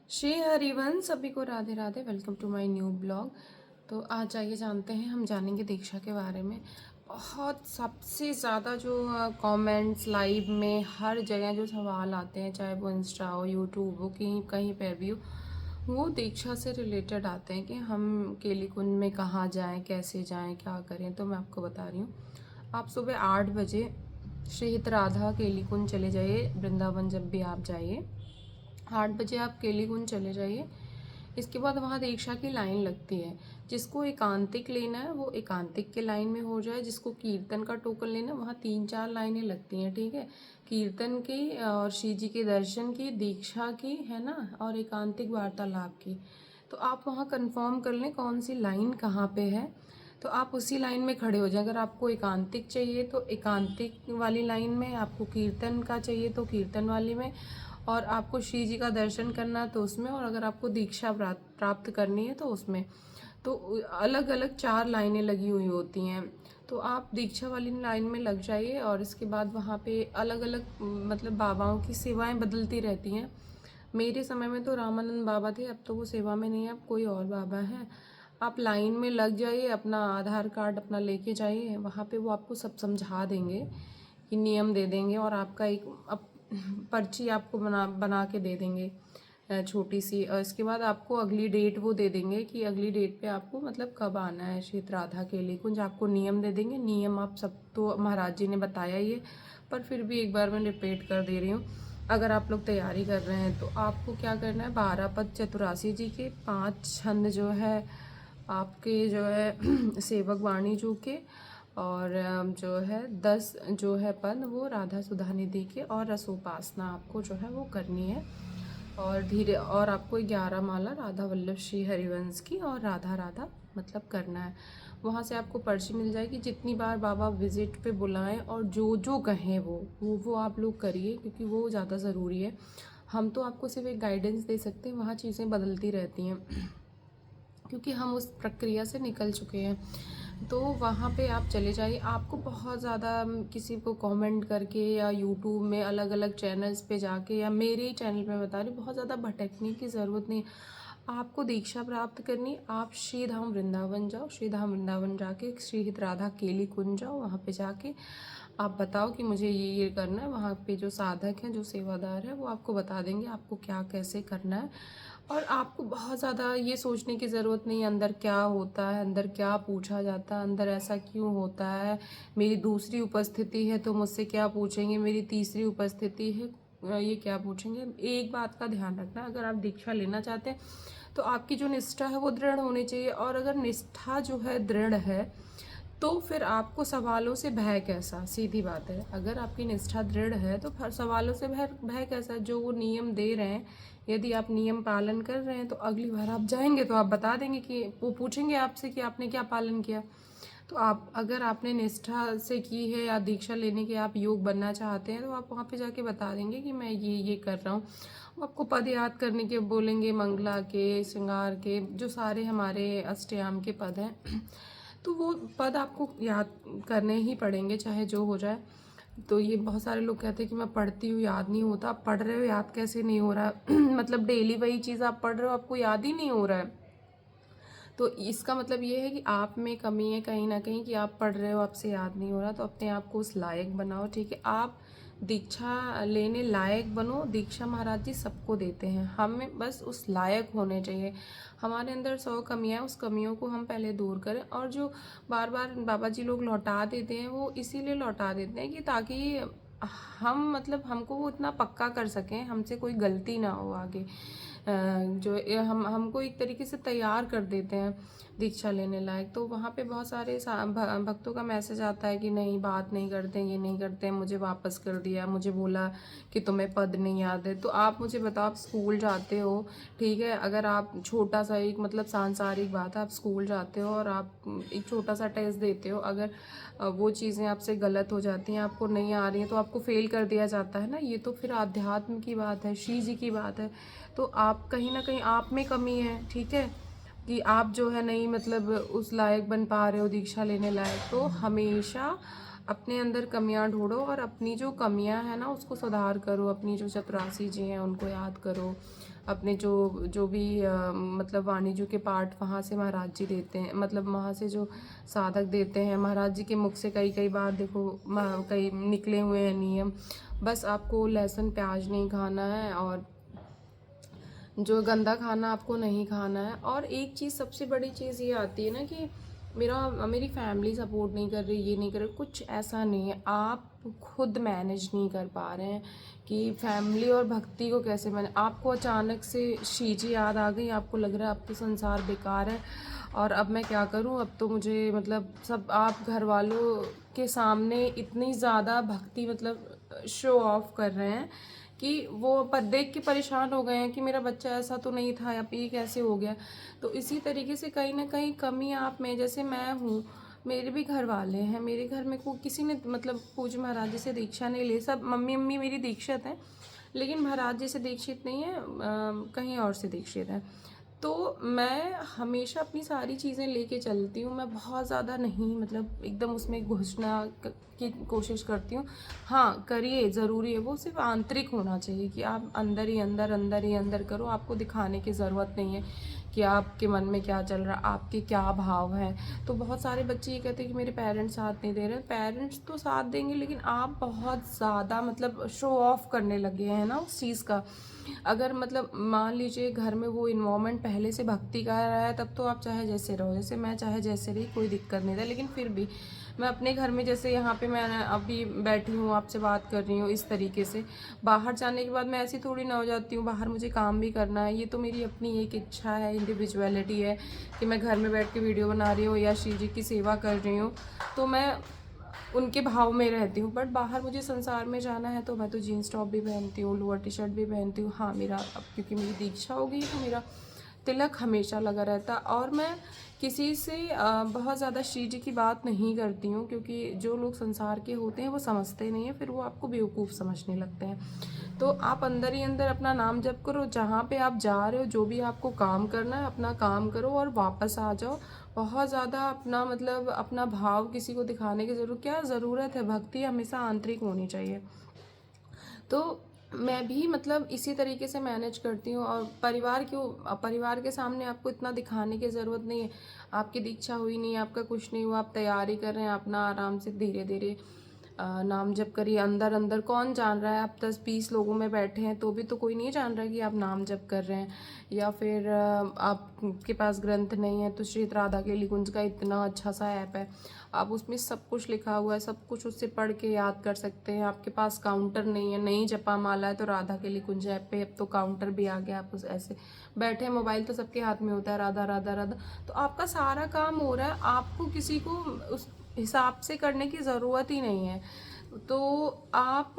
श्री हरिवंश, सभी को Radhe Radhe. Welcome to my new blog. तो आज आइए जानते हैं, हम जानेंगे दीक्षा के बारे में। बहुत सबसे ज़्यादा जो कमेंट्स लाइव में हर जगह जो सवाल आते हैं, चाहे वो इंस्टा हो, यूट्यूब हो, कहीं कहीं पर भी हो, वो दीक्षा से रिलेटेड आते हैं कि हम केली कुंज में कहाँ जाएं, कैसे जाएं, क्या करें। तो मैं आपको बता रही हूँ, आप सुबह 8 बजे श्री हित राधा केली कुंज चले जाइए। वृंदावन जब भी आप जाइए 8 बजे आप केली कुंज चले जाइए। इसके बाद वहाँ दीक्षा की लाइन लगती है। जिसको एकांतिक लेना है वो एकांतिक के लाइन में हो जाए, जिसको कीर्तन का टोकन लेना है वहाँ 3-4 लाइनें लगती हैं, ठीक है। कीर्तन की और श्री जी के दर्शन की, दीक्षा की, है ना, और एकांतिक वार्तालाप की। तो आप वहाँ कंफर्म कर लें कौन सी लाइन कहाँ पे है, तो आप उसी लाइन में खड़े हो जाएं। अगर आपको एकांतिक चाहिए तो एकांतिक वाली लाइन में, आपको कीर्तन का चाहिए तो कीर्तन वाली में, और आपको श्री जी का दर्शन करना है तो उसमें, और अगर आपको दीक्षा प्राप्त करनी है तो उसमें। तो अलग अलग 4 लाइनें लगी हुई होती हैं। तो आप दीक्षा वाली लाइन में लग जाइए। और इसके बाद वहाँ पे अलग अलग मतलब बाबाओं की सेवाएं बदलती रहती हैं। मेरे समय में तो रामानंद बाबा थे, अब तो वो सेवा में नहीं है, अब कोई और बाबा है। आप लाइन में लग जाइए, अपना आधार कार्ड अपना लेके जाइए। वहाँ पे वो आपको सब समझा देंगे कि नियम दे देंगे, और आपका एक पर्ची आपको बना बना के दे देंगे छोटी सी। और इसके बाद आपको अगली डेट वो दे देंगे कि अगली डेट पे आपको मतलब कब आना है श्री राधा केली कुंज। आपको नियम दे देंगे। नियम आप सब तो महाराज जी ने बताया ही है, पर फिर भी एक बार मैं रिपीट कर दे रही हूँ। अगर आप लोग तैयारी कर रहे हैं तो आपको क्या करना है, 12 पद चतुरासी जी के, 5 छंद जो है आपके जो है सेवक वाणी जू के, और जो है 10 जो है पद वो राधा सुधा निधि के, और रसोपासना आपको जो है वो करनी है। और धीरे, और आपको 11 माला राधा वल्लभ श्री हरिवंश की और राधा राधा मतलब करना है। वहाँ से आपको पर्ची मिल जाएगी। जितनी बार बाबा विजिट पे बुलाएं और जो जो कहें वो आप लोग करिए, क्योंकि वो ज़्यादा ज़रूरी है। हम तो आपको सिर्फ एक गाइडेंस दे सकते हैं, वहाँ चीज़ें बदलती रहती हैं क्योंकि हम उस प्रक्रिया से निकल चुके हैं। तो वहाँ पे आप चले जाइए। आपको बहुत ज़्यादा किसी को कमेंट करके या यूट्यूब में अलग अलग चैनल्स पे जाके या मेरे ही चैनल पे बता रही, बहुत ज़्यादा भटकने की ज़रूरत नहीं। आपको दीक्षा प्राप्त करनी, आप श्री धाम वृंदावन जाओ। श्री धाम वृंदावन जाके श्री हित राधा केली कुंज जाओ। वहाँ पे जाके आप बताओ कि मुझे ये करना है। वहाँ पे जो साधक हैं, जो सेवादार है, वो आपको बता देंगे आपको क्या कैसे करना है। और आपको बहुत ज़्यादा ये सोचने की ज़रूरत नहीं अंदर क्या होता है, अंदर क्या पूछा जाता है, अंदर ऐसा क्यों होता है, मेरी दूसरी उपस्थिति है तो मुझसे क्या पूछेंगे, मेरी तीसरी उपस्थिति है ये क्या पूछेंगे। एक बात का ध्यान रखना, अगर आप दीक्षा लेना चाहते हैं तो आपकी जो निष्ठा है वो दृढ़ होनी चाहिए। और अगर निष्ठा जो है दृढ़ है तो फिर आपको सवालों से भय कैसा, सीधी बात है। अगर आपकी निष्ठा दृढ़ है तो फिर सवालों से भय भय कैसा। जो वो नियम दे रहे हैं, यदि आप नियम पालन कर रहे हैं तो अगली बार आप जाएंगे तो आप बता देंगे कि वो पूछेंगे आपसे कि आपने क्या पालन किया। तो आप, अगर आपने निष्ठा से की है या दीक्षा लेने के आप योग बनना चाहते हैं, तो आप वहाँ पे जाके बता देंगे कि मैं ये कर रहा हूँ। वो आपको पद याद करने के बोलेंगे, मंगला के, श्रृंगार के, जो सारे हमारे अष्टयाम के पद हैं तो वो पद आपको याद करने ही पड़ेंगे, चाहे जो हो जाए। तो ये बहुत सारे लोग कहते हैं कि मैं पढ़ती हूँ याद नहीं होता। आप पढ़ रहे हो, याद कैसे नहीं हो रहा है मतलब डेली वही चीज़ आप पढ़ रहे हो, आपको याद ही नहीं हो रहा है। तो इसका मतलब ये है कि आप में कमी है कहीं ना कहीं, कि आप पढ़ रहे हो, आपसे याद नहीं हो रहा। तो अपने आप को उस लायक बनाओ, ठीक है। आप दीक्षा लेने लायक बनो। दीक्षा महाराज जी सबको देते हैं, हमें बस उस लायक होने चाहिए। हमारे अंदर 100 कमियां हैं, उस कमियों को हम पहले दूर करें। और जो बार बार बाबा जी लोग लौटा देते हैं, वो इसीलिए लौटा देते हैं कि ताकि हम मतलब हमको वो इतना पक्का कर सकें, हमसे कोई गलती ना हो आगे। जो हम हमको एक तरीके से तैयार कर देते हैं दीक्षा लेने लायक। तो वहाँ पे बहुत सारे भक्तों का मैसेज आता है कि नहीं, बात नहीं करते, ये नहीं करते, मुझे वापस कर दिया, मुझे बोला कि तुम्हें पद नहीं याद है। तो आप मुझे बताओ, आप स्कूल जाते हो, ठीक है, अगर आप छोटा सा एक मतलब सांसारिक बात है, आप स्कूल जाते हो और आप एक छोटा सा टेस्ट देते हो, अगर वो चीज़ें आपसे गलत हो जाती हैं, आपको नहीं आ रही हैं, तो आपको फेल कर दिया जाता है ना। ये तो फिर आध्यात्म की बात है, श्री जी की बात है। तो आप कहीं ना कहीं आप में कमी है, ठीक है, कि आप जो है नहीं मतलब उस लायक बन पा रहे हो दीक्षा लेने लायक। तो हमेशा अपने अंदर कमियां ढूंढो और अपनी जो कमियां हैं ना उसको सुधार करो। अपनी जो चतुरासी जी हैं उनको याद करो। अपने जो जो भी मतलब वाणिज्य के पाठ वहाँ से महाराज जी देते हैं, मतलब वहाँ से जो साधक देते हैं महाराज जी के मुख से कई कई बार देखो कई निकले हुए हैं नियम। बस आपको लहसुन प्याज नहीं खाना है और जो गंदा खाना आपको नहीं खाना है। और एक चीज़ सबसे बड़ी चीज़ ये आती है ना कि मेरी फैमिली सपोर्ट नहीं कर रही, ये नहीं कर रही, कुछ ऐसा नहीं है। आप खुद मैनेज नहीं कर पा रहे हैं कि फैमिली और भक्ति को कैसे मैंने, आपको अचानक से शीजी याद आ गई, आपको लग रहा है अब तो संसार बेकार है और अब मैं क्या करूं, अब तो मुझे मतलब सब आप घर वालों के सामने इतनी ज़्यादा भक्ति मतलब शो ऑफ कर रहे हैं कि वो देख के परेशान हो गए हैं कि मेरा बच्चा ऐसा तो नहीं था, अब ये कैसे हो गया। तो इसी तरीके से कहीं ना कहीं कमी आप में, जैसे मैं हूँ, मेरे भी घर वाले हैं, मेरे घर में को किसी ने मतलब पूज्य महाराज जी से दीक्षा नहीं ली। सब मम्मी मेरी दीक्षित हैं लेकिन महाराज जी से दीक्षित नहीं है, कहीं और से दीक्षित है। तो मैं हमेशा अपनी सारी चीज़ें लेके चलती हूँ। मैं बहुत ज़्यादा नहीं मतलब एकदम उसमें घुसना की कोशिश करती हूँ। हाँ करिए, ज़रूरी है, वो सिर्फ आंतरिक होना चाहिए कि आप अंदर ही अंदर करो। आपको दिखाने की ज़रूरत नहीं है कि आपके मन में क्या चल रहा, आपके क्या भाव हैं। तो बहुत सारे बच्चे ये कहते हैं कि मेरे पेरेंट्स साथ नहीं दे रहे। पेरेंट्स तो साथ देंगे लेकिन आप बहुत ज़्यादा मतलब शो ऑफ करने लगे हैं ना उस चीज़ का। अगर मतलब मान लीजिए घर में वो इन्वायरमेंट पहले से भक्ति का रहा है तब तो आप चाहे जैसे रहो, जैसे मैं चाहे जैसे रही, कोई दिक्कत नहीं था। लेकिन फिर भी मैं अपने घर में, जैसे यहाँ पे मैं अभी बैठी हूँ आपसे बात कर रही हूँ इस तरीके से, बाहर जाने के बाद मैं ऐसी थोड़ी ना हो जाती हूँ। बाहर मुझे काम भी करना है, ये तो मेरी अपनी एक इच्छा है, इंडिविजुअलिटी है कि मैं घर में बैठ के वीडियो बना रही हूँ या श्री जी की सेवा कर रही हूँ, तो मैं उनके भाव में रहती हूँ। बट बाहर मुझे संसार में जाना है तो मैं तो जीन्स टॉप भी पहनती हूँ, लोअर टी शर्ट भी पहनती हूँ। हाँ मेरा अब क्योंकि मेरी दीक्षा हो गई तो मेरा तिलक हमेशा लगा रहता। और मैं किसी से बहुत ज़्यादा श्री जी की बात नहीं करती हूँ क्योंकि जो लोग संसार के होते हैं वो समझते नहीं हैं, फिर वो आपको बेवकूफ़ समझने लगते हैं। तो आप अंदर ही अंदर अपना नाम जप करो, जहाँ पे आप जा रहे हो जो भी आपको काम करना है अपना काम करो और वापस आ जाओ। बहुत ज़्यादा अपना मतलब अपना भाव किसी को दिखाने की क्या ज़रूरत है। भक्ति हमेशा आंतरिक होनी चाहिए। तो मैं भी मतलब इसी तरीके से मैनेज करती हूँ। और परिवार के सामने आपको इतना दिखाने की ज़रूरत नहीं है। आपकी दीक्षा हुई नहीं, आपका कुछ नहीं हुआ, आप तैयारी कर रहे हैं, अपना आराम से धीरे धीरे नाम जप करिए। अंदर अंदर कौन जान रहा है, आप 10-20 लोगों में बैठे हैं तो भी तो कोई नहीं जान रहा कि आप नाम जप कर रहे हैं। या फिर आपके पास ग्रंथ नहीं है तो श्री राधा के निकुंज का इतना अच्छा सा ऐप है, आप उसमें सब कुछ लिखा हुआ है, सब कुछ उससे पढ़ के याद कर सकते हैं। आपके पास काउंटर नहीं है, नहीं जपा माला है तो राधा के निकुंज ऐप पे अब तो काउंटर भी आ गया। आप उस ऐसे बैठे, मोबाइल तो सबके हाथ में होता है, राधा राधा राधा, तो आपका सारा काम हो रहा है। आपको किसी को उस हिसाब से करने की ज़रूरत ही नहीं है। तो आप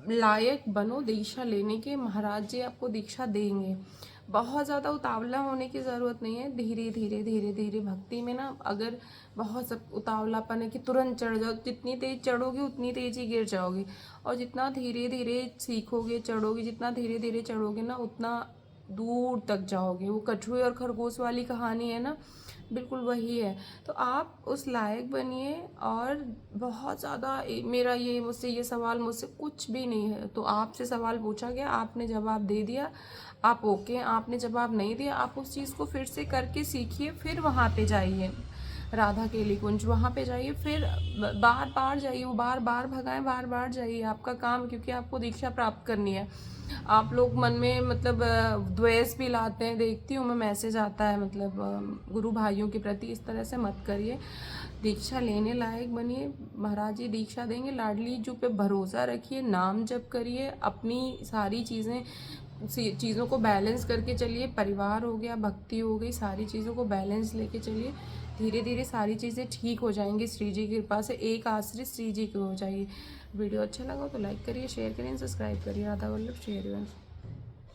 लायक बनो दीक्षा लेने के, महाराज जी आपको दीक्षा देंगे। बहुत ज़्यादा उतावला होने की ज़रूरत नहीं है। धीरे धीरे धीरे धीरे भक्ति में ना, अगर बहुत सब उतावलापन है कि तुरंत चढ़ जाओ, जितनी तेज चढ़ोगे उतनी तेज ही गिर जाओगे। और जितना धीरे धीरे सीखोगे चढ़ोगे, जितना धीरे धीरे चढ़ोगे ना उतना दूर तक जाओगे। वो कछुए और खरगोश वाली कहानी है ना, बिल्कुल वही है। तो आप उस लायक बनिए। और बहुत ज़्यादा मेरा ये मुझसे ये सवाल मुझसे कुछ भी नहीं है, तो आपसे सवाल पूछा गया, आपने जवाब दे दिया, आप ओके। आपने जवाब नहीं दिया, आप उस चीज़ को फिर से करके सीखिए, फिर वहाँ पे जाइए राधा केली कुंज, वहाँ पे जाइए, फिर बार बार जाइए, वो बार बार भगाएं, बार बार जाइए, आपका काम, क्योंकि आपको दीक्षा प्राप्त करनी है। आप लोग मन में मतलब द्वेष भी लाते हैं, देखती हूँ मैं, मैसेज आता है मतलब गुरु भाइयों के प्रति, इस तरह से मत करिए। दीक्षा लेने लायक बनिए, महाराज जी दीक्षा देंगे। लाडली जी पे भरोसा रखिए, नाम जप करिए, अपनी सारी चीज़ों को बैलेंस करके चलिए। परिवार हो गया, भक्ति हो गई, सारी चीज़ों को बैलेंस लेके चलिए। धीरे धीरे सारी चीज़ें ठीक हो जाएंगी श्री जी की कृपा से। एक आश्रित श्री जी की हो जाएगी। वीडियो अच्छा लगा तो लाइक करिए, शेयर करिए, सब्सक्राइब करिए। राधा वल्लभ श्री हरिवंश।